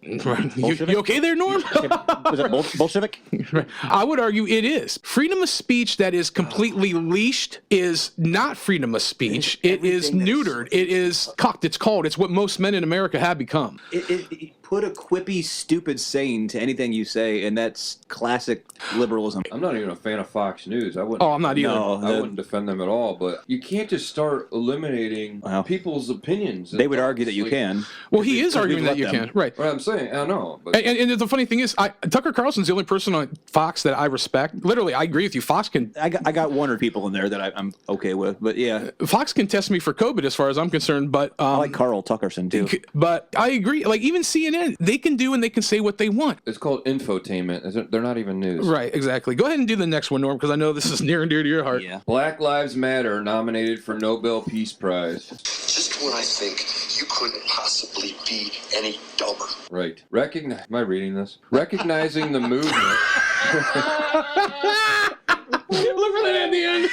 [SPEAKER 3] You okay there, Norm?
[SPEAKER 4] Was it Bolshevik?
[SPEAKER 3] I would argue it is. Freedom of speech that is completely leashed is not freedom of speech. It is neutered. It is cocked. It's called. It's what most men in America have become.
[SPEAKER 4] Put a quippy, stupid saying to anything you say, and that's classic liberalism.
[SPEAKER 1] I'm not even a fan of Fox News. I wouldn't.
[SPEAKER 3] Oh, I'm not either.
[SPEAKER 1] No, I wouldn't defend them at all. But you can't just start eliminating people's opinions.
[SPEAKER 4] They would argue that you can.
[SPEAKER 3] Well, he is arguing that you can. Right.
[SPEAKER 1] What I'm saying, I know. But
[SPEAKER 3] and the funny thing is, Tucker Carlson's the only person on Fox that I respect. Literally, I agree with you. Fox can.
[SPEAKER 4] I got one or people in there that I'm okay with, but yeah.
[SPEAKER 3] Fox can test me for COVID as far as I'm concerned, but
[SPEAKER 4] I like Carl Tuckerson too.
[SPEAKER 3] But I agree. Like even CNN, they can do and they can say what they want.
[SPEAKER 1] It's called infotainment. They're not even news.
[SPEAKER 3] Right, exactly. Go ahead and do the next one, Norm, because I know this is near and dear to your heart.
[SPEAKER 4] Yeah.
[SPEAKER 1] Black Lives Matter nominated for Nobel Peace Prize.
[SPEAKER 2] Just when I think you couldn't possibly be any dumber.
[SPEAKER 1] Right. Am I reading this? Recognizing the movement.
[SPEAKER 3] Look for that at the end.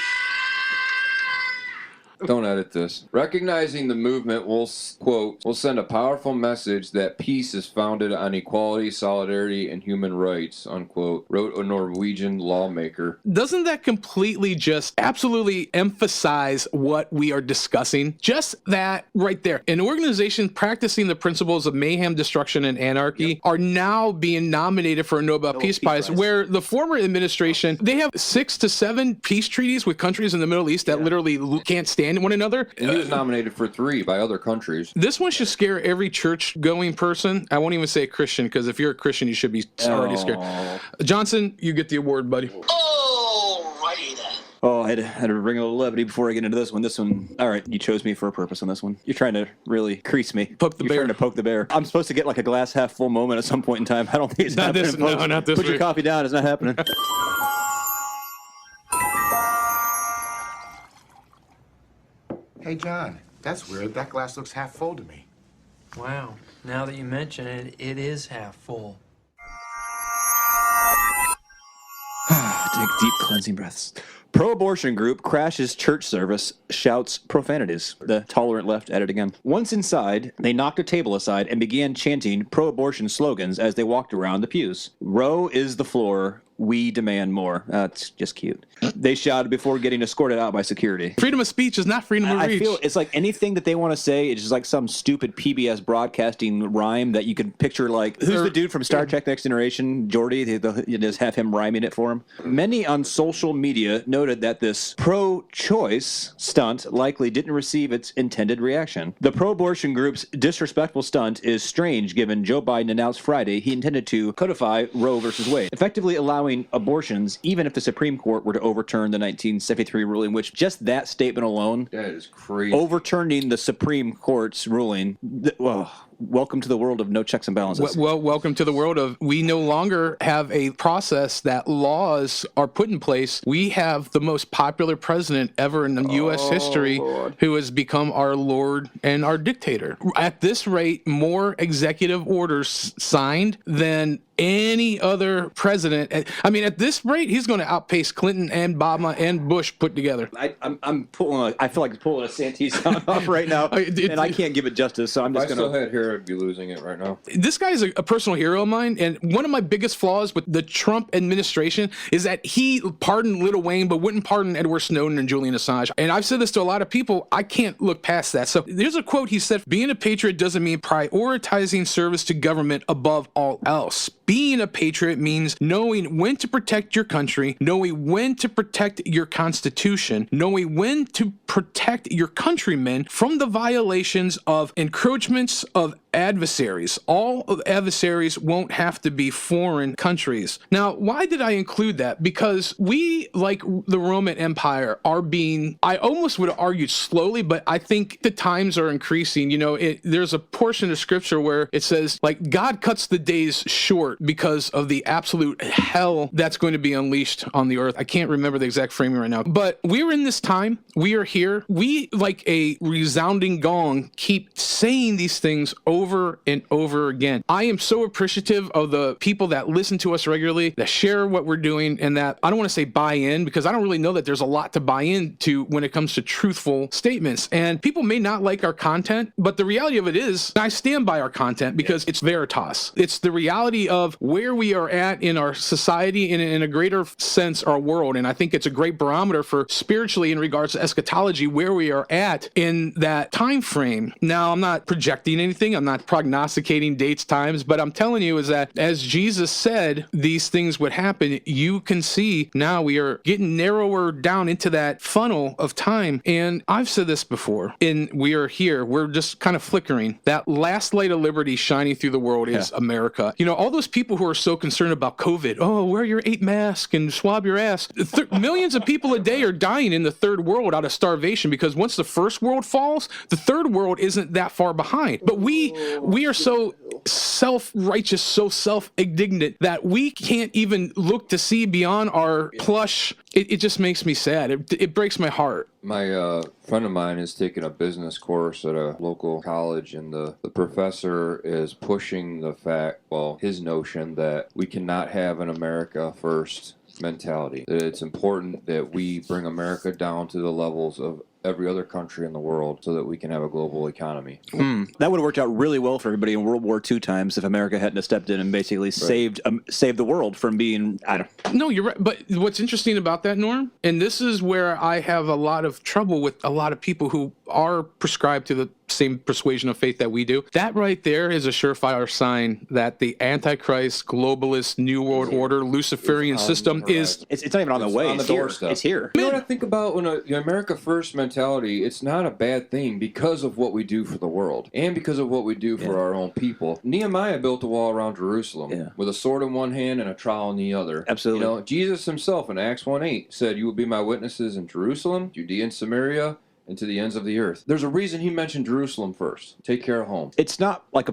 [SPEAKER 1] Don't edit this. Recognizing the movement will, quote, will send a powerful message that peace is founded on equality, solidarity, and human rights, unquote, wrote a Norwegian lawmaker.
[SPEAKER 3] Doesn't that completely just absolutely emphasize what we are discussing? Just that right there. An organization practicing the principles of mayhem, destruction, and anarchy are now being nominated for a Nobel Peace Prize, where the former administration, they have 6 to 7 peace treaties with countries in the Middle East that literally can't stand one another.
[SPEAKER 1] And he was nominated for 3 by other countries.
[SPEAKER 3] This one should scare every church-going person. I won't even say Christian, because if you're a Christian, you should be already scared. Johnson, you get the award, buddy.
[SPEAKER 2] Alrighty then.
[SPEAKER 4] Oh, I had to bring a little levity before I get into this one. All right, you chose me for a purpose on this one. You're trying to really crease me.
[SPEAKER 3] Poke the bear.
[SPEAKER 4] You're trying to poke the bear. I'm supposed to get like a glass half full moment at some point in time. I don't think it's
[SPEAKER 3] not
[SPEAKER 4] happening.
[SPEAKER 3] This, no, not this
[SPEAKER 4] Put
[SPEAKER 3] week.
[SPEAKER 4] your coffee down. It's not happening.
[SPEAKER 5] Hey, John, that's weird. That glass looks half full to me.
[SPEAKER 6] Wow. Now that you mention it, it is half full.
[SPEAKER 4] Take deep cleansing breaths. Pro-abortion group crashes church service, shouts profanities. The tolerant left at it again. Once inside, they knocked a table aside and began chanting pro-abortion slogans as they walked around the pews. Roe is the floor. We demand more. That's just cute. They shouted before getting escorted out by security.
[SPEAKER 3] Freedom of speech is not freedom of
[SPEAKER 4] I
[SPEAKER 3] reach.
[SPEAKER 4] feel it's like anything that they want to say, it's just like some stupid PBS broadcasting rhyme that you could picture, like, who's the dude from Star Trek Next Generation? Geordi, you just have him rhyming it for him. Many on social media noted that this pro-choice stunt likely didn't receive its intended reaction. The pro-abortion group's disrespectful stunt is strange given Joe Biden announced Friday he intended to codify Roe versus Wade, effectively allowing abortions even if the Supreme Court were to overturn the 1973 ruling, which just that statement alone,
[SPEAKER 1] That is crazy.
[SPEAKER 4] overturning the Supreme Court's ruling, welcome to the world of no checks and balances.
[SPEAKER 3] Well, welcome to the world of we no longer have a process that laws are put in place. We have the most popular president ever in U.S. history who has become our Lord and our dictator. At this rate, more executive orders signed than any other president. I mean, at this rate, he's going to outpace Clinton and Obama and Bush put together.
[SPEAKER 4] I'm pulling. I feel like pulling a Santee sound off right now, and I can't give it justice. So I'm just going to.
[SPEAKER 1] If I still had hair, I'd be losing it right now.
[SPEAKER 3] This guy is a personal hero of mine, and one of my biggest flaws with the Trump administration is that he pardoned Lil Wayne, but wouldn't pardon Edward Snowden and Julian Assange. And I've said this to a lot of people. I can't look past that. So there's a quote he said: "Being a patriot doesn't mean prioritizing service to government above all else. Being a patriot means knowing when to protect your country, knowing when to protect your constitution, knowing when to protect your countrymen from the violations of encroachments of adversaries. All of adversaries won't have to be foreign countries." Now, why did I include that? Because we, like the Roman Empire, are being, I almost would have argued slowly, but I think the times are increasing. You know, there's a portion of scripture where it says, like, God cuts the days short because of the absolute hell that's going to be unleashed on the earth. I can't remember the exact framing right now, but we're in this time. We are here. We, like a resounding gong, keep saying these things over and over again. I am so appreciative of the people that listen to us regularly, that share what we're doing, and that, I don't want to say buy in, because I don't really know that there's a lot to buy into when it comes to truthful statements. And people may not like our content, but the reality of it is, I stand by our content because it's veritas. It's the reality of where we are at in our society and in a greater sense, our world. And I think it's a great barometer for spiritually in regards to eschatology, where we are at in that time frame. Now, I'm not projecting anything. I'm not prognosticating dates, times, but I'm telling you is that as Jesus said these things would happen, you can see now we are getting narrower down into that funnel of time. And I've said this before, and we are here. We're just kind of flickering. That last light of liberty shining through the world is America. You know, all those people who are so concerned about COVID, wear your 8 mask and swab your ass. Millions of people a day are dying in the third world out of starvation, because once the first world falls, the third world isn't that far behind. But we are so self-righteous, so self-indignant that we can't even look to see beyond our plush. It just makes me sad. It breaks my heart.
[SPEAKER 1] My friend of mine is taking a business course at a local college, and the professor is pushing his notion that we cannot have an America first mentality. That it's important that we bring America down to the levels of every other country in the world so that we can have a global economy.
[SPEAKER 4] That would have worked out really well for everybody in World War II times if America hadn't stepped in and basically saved the world from being,
[SPEAKER 3] No, you're right. But what's interesting about that, Norm, and this is where I have a lot of trouble with a lot of people who are prescribed to the same persuasion of faith that we do. That right there is a surefire sign that the Antichrist, globalist, New World Order, Luciferian system is...
[SPEAKER 4] It's not even on the way.
[SPEAKER 1] On the doorstep.
[SPEAKER 4] It's here.
[SPEAKER 1] You know what I think about when America First mentality, it's not a bad thing because of what we do for the world and because of what we do for our own people. Nehemiah built a wall around Jerusalem with a sword in one hand and a trowel in the other.
[SPEAKER 4] Absolutely.
[SPEAKER 1] You know, Jesus himself in Acts 1:8 said, "You will be my witnesses in Jerusalem, Judea and Samaria, and to the ends of the earth." There's a reason he mentioned Jerusalem first. Take care of home.
[SPEAKER 4] It's not like a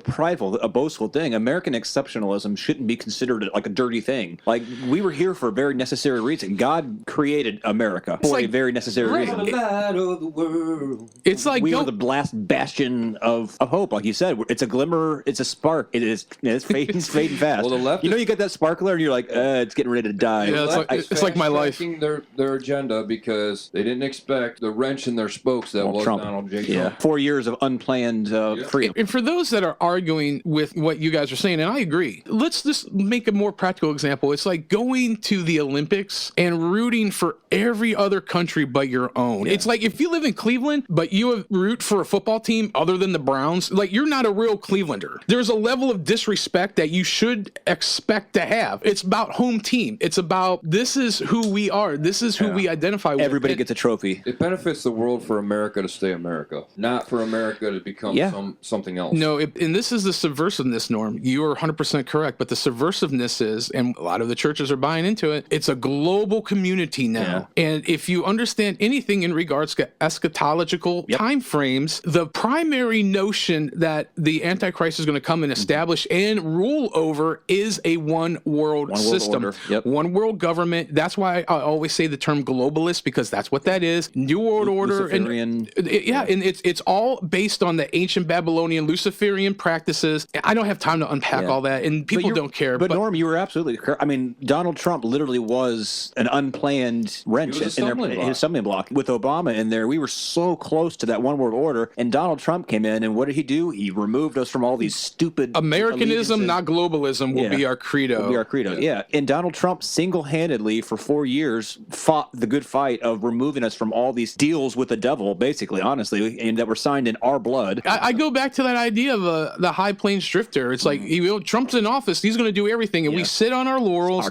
[SPEAKER 4] boastful thing. American exceptionalism shouldn't be considered like a dirty thing. Like, we were here for a very necessary reason. God created America for a very necessary reason.
[SPEAKER 1] The light of the world.
[SPEAKER 3] It's like
[SPEAKER 4] we were the last bastion of hope, like you said. It's a glimmer. It's a spark. It's fading fast.
[SPEAKER 1] Well, the left
[SPEAKER 4] you get that sparkler, and you're like, it's getting ready to die.
[SPEAKER 3] Yeah, it's like my life.
[SPEAKER 1] Their agenda because they didn't expect the wrench in their spokes that was
[SPEAKER 4] Trump.
[SPEAKER 1] Donald J.
[SPEAKER 4] Yeah,
[SPEAKER 1] Trump.
[SPEAKER 4] 4 years of unplanned freedom.
[SPEAKER 3] And for those that are arguing with what you guys are saying, and I agree, let's just make a more practical example. It's like going to the Olympics and rooting for every other country but your own. It's like if you live in Cleveland, but you root for a football team other than the Browns, like you're not a real Clevelander. There's a level of disrespect that you should expect to have. It's about home team. It's about this is who we are. This is who we identify with.
[SPEAKER 4] Everybody gets a trophy.
[SPEAKER 1] It benefits the world for America to stay America, not for America to become something else.
[SPEAKER 3] No, and this is the subversiveness, Norm. You are 100% correct, but the subversiveness is, and a lot of the churches are buying into it, it's a global community now. And if you understand anything in regards to eschatological time frames, the primary notion that the Antichrist is going to come and establish and rule over is a one world system. One world government. That's why I always say the term globalist, because that's what that is. New World Order. And it's all based on the ancient Babylonian Luciferian practices. I don't have time to unpack all that, and people don't care.
[SPEAKER 4] But Norm, you were absolutely correct. I mean, Donald Trump literally was an unplanned wrench in his stumbling block. With Obama in there, we were so close to that one world order, and Donald Trump came in, and what did he do? He removed us from all these stupid
[SPEAKER 3] Americanism, not globalism, will be our credo.
[SPEAKER 4] Will be our credo. Yeah. And Donald Trump single-handedly for 4 years fought the good fight of removing us from all these deals with the devil, basically, honestly, and that were signed in our blood.
[SPEAKER 3] I go back to that idea of the High Plains drifter. It's like, Trump's in office, he's going to do everything, and we sit on our laurels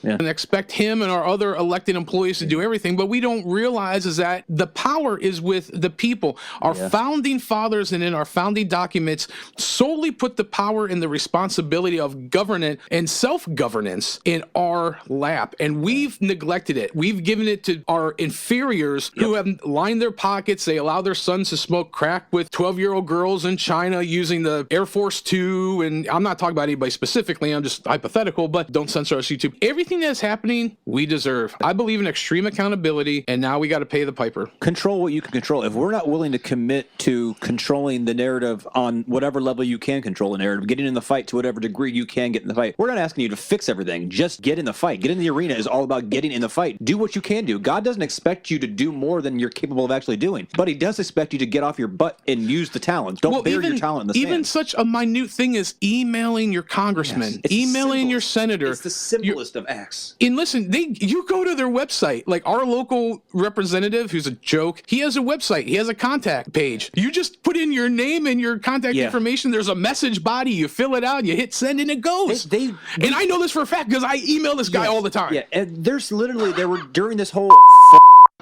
[SPEAKER 3] and expect him and our other elected employees to do everything, but we don't realize is that the power is with the people. Our founding fathers and in our founding documents solely put the power and the responsibility of governance and self-governance in our lap, and we've neglected it. We've given it to our inferiors who have lined their pockets. They allow their sons to smoke crack with 12-year-old girls in China using the Air Force Two, and I'm not talking about anybody specifically, I'm just hypothetical, but don't censor us, YouTube. Everything that's happening, we deserve. I believe in extreme accountability, and now we got to pay the piper.
[SPEAKER 4] Control what you can control. If we're not willing to commit to controlling the narrative on whatever level you can control the narrative, getting in the fight to whatever degree you can get in the fight, we're not asking you to fix everything. Just get in the fight. Get in the arena is all about getting in the fight. Do what you can do. God doesn't expect you to do more than you're capable of actually doing, but he does expect you to get off your butt and use the talent. Don't bury your talent in the sand.
[SPEAKER 3] Even such a minute thing as emailing your congressman, emailing your senator.
[SPEAKER 4] It's the simplest of acts.
[SPEAKER 3] And listen, you go to their website, like our local representative, who's a joke, he has a website, he has a contact page. You just put in your name and your contact information. There's a message body. You fill it out, you hit send, and it goes. And I know this for a fact because I email this guy all the time.
[SPEAKER 4] Yeah, and there were during this whole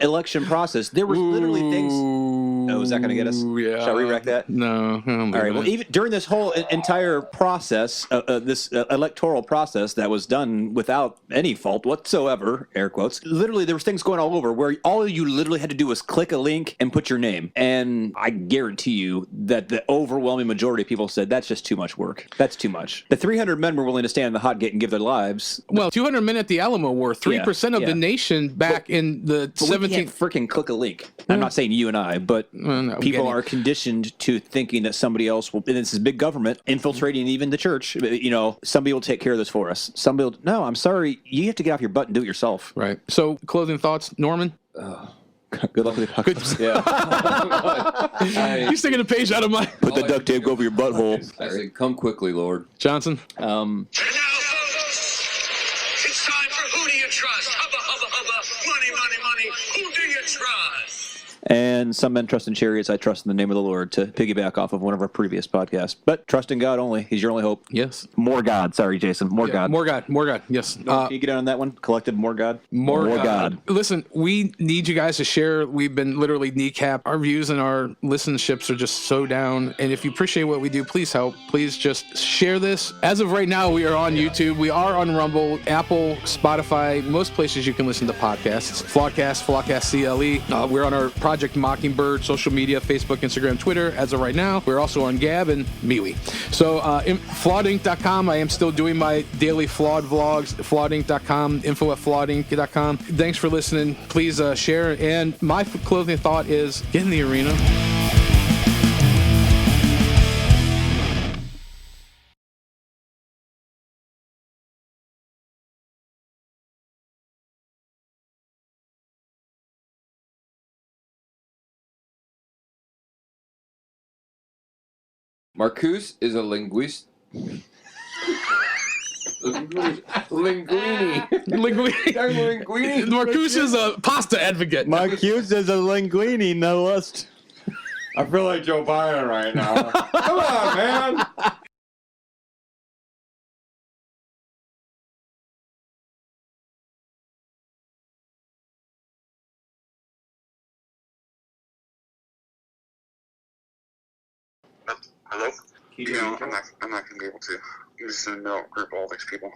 [SPEAKER 4] election process, there were literally things. Oh, is that going to get us?
[SPEAKER 3] Yeah.
[SPEAKER 4] Shall we wreck that?
[SPEAKER 3] No.
[SPEAKER 4] All right. Well, even during this whole entire process, this electoral process that was done without any fault whatsoever, air quotes, literally there was things going all over where all you literally had to do was click a link and put your name. And I guarantee you that the overwhelming majority of people said that's just too much work. That's too much. The 300 men were willing to stand in the hot gate and give their lives.
[SPEAKER 3] Well, 200 men at the Alamo were 3% of the nation back in the 17th.
[SPEAKER 4] We can't freaking click a link. I'm not saying you and I, but people are conditioned to thinking that somebody else will, and this is big government infiltrating even the church. Somebody will take care of this for us. No, I'm sorry. You have to get off your butt and do it yourself.
[SPEAKER 3] Right. So, closing thoughts, Norman?
[SPEAKER 4] Good luck with the apocalypse.
[SPEAKER 3] He's taking a page out of my...
[SPEAKER 4] Put the duct tape over your butthole.
[SPEAKER 1] I said, come quickly, Lord.
[SPEAKER 3] Johnson?
[SPEAKER 2] And now, folks, it's time for Who Do You Trust? Hubba, hubba, hubba. Money, money, money. Who do you trust?
[SPEAKER 4] And some men trust in chariots. I trust in the name of the Lord, to piggyback off of one of our previous podcasts. But trust in God only. He's your only hope.
[SPEAKER 3] Yes.
[SPEAKER 4] More God. Sorry, Jason. More God.
[SPEAKER 3] More God. Yes.
[SPEAKER 4] Can you get on that one? Collective more God?
[SPEAKER 3] More God. Listen, we need you guys to share. We've been literally kneecapped. Our views and our listenerships are just so down. And if you appreciate what we do, please help. Please just share this. As of right now, we are on YouTube. We are on Rumble, Apple, Spotify, most places you can listen to podcasts. Flawedcast CLE. We're on our Project Mockingbird, social media, Facebook, Instagram, Twitter. As of right now, we're also on Gab and MeWe. So, flawedinc.com. I am still doing my daily flawed vlogs. Flawedinc.com, info@flawedinc.com. Thanks for listening. Please share. And my closing thought is get in the arena.
[SPEAKER 1] Marcuse is a linguist. Linguini. Linguini.
[SPEAKER 3] Marcuse is a pasta advocate.
[SPEAKER 4] Marcuse is a linguini, no less.
[SPEAKER 1] I feel like Joe Biden right now. Come on, man.
[SPEAKER 7] Hello? No, I'm not gonna be able to. I'm just in the middle of a group of all these people.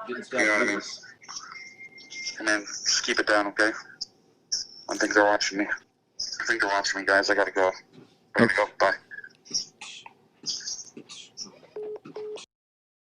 [SPEAKER 7] You know what I mean? And then just keep it down, okay? I think they're watching me. Guys. I gotta go. Bye.